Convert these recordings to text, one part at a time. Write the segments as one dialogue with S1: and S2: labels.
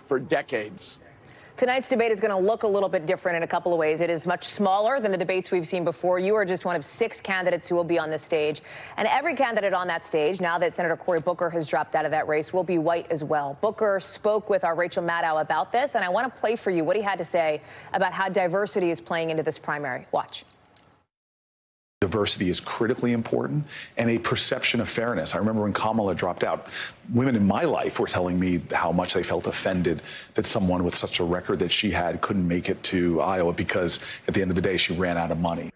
S1: for decades.
S2: Tonight's debate is going to look a little bit different in a couple of ways. It is much smaller than the debates we've seen before. You are just one of 6 candidates who will be on this stage. And every candidate on that stage, now that Senator Cory Booker has dropped out of that race, will be white as well. Booker spoke with our Rachel Maddow about this, and I want to play for you what he had to say about how diversity is playing into this primary. Watch.
S3: Diversity is critically important, and a perception of fairness. I remember when Kamala dropped out, women in my life were telling me how much they felt offended that someone with such a record that she had couldn't make it to Iowa because at the end of the day, she ran out of money.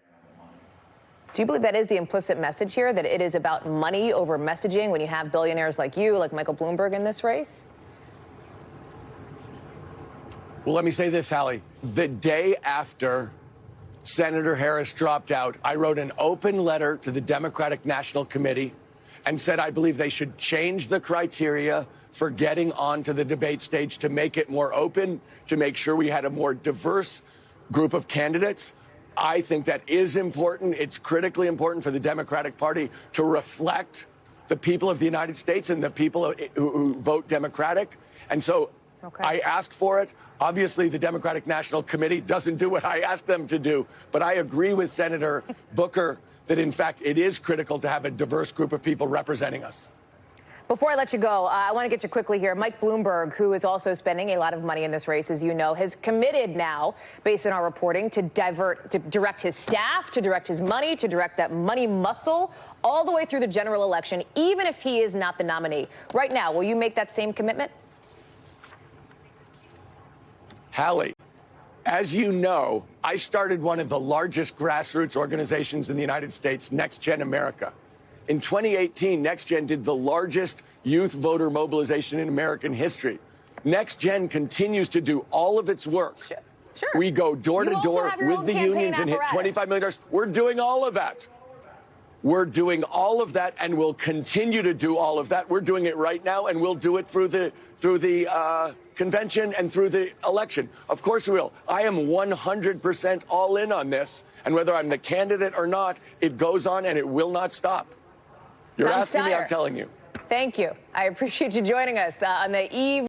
S2: Do you believe that is the implicit message here, that it is about money over messaging when you have billionaires like you, like Michael Bloomberg in this race?
S1: Well, let me say this, Hallie. The day after Senator Harris dropped out, I wrote an open letter to the Democratic National Committee and said I believe they should change the criteria for getting onto the debate stage to make it more open, to make sure we had a more diverse group of candidates. I think that is important. It's critically important for the Democratic Party to reflect the people of the United States and the people who vote Democratic. And so I asked for it. Obviously, the Democratic National Committee doesn't do what I asked them to do. But I agree with Senator Booker that, in fact, it is critical to have a diverse group of people representing us.
S2: Before I let you go, I want to get you quickly here. Mike Bloomberg, who is also spending a lot of money in this race, as you know, has committed now, based on our reporting, to direct his staff, to direct his money, to direct that money muscle all the way through the general election, even if he is not the nominee. Right now, will you make that same commitment?
S1: Hallie, as you know, I started one of the largest grassroots organizations in the United States, Next Gen America. In 2018, Next Gen did the largest youth voter mobilization in American history. Next Gen continues to do all of its work.
S2: Sure.
S1: We go door to door with the unions and hit $25 million. We're doing all of that. We're doing all of that, and we'll continue to do all of that. We're doing it right now, and we'll do it through the convention and through the election. Of course we will. I am 100% all in on this, and whether I'm the candidate or not, it goes on and it will not stop. You're asking me, I'm telling you.
S2: Thank you. I appreciate you joining us on the eve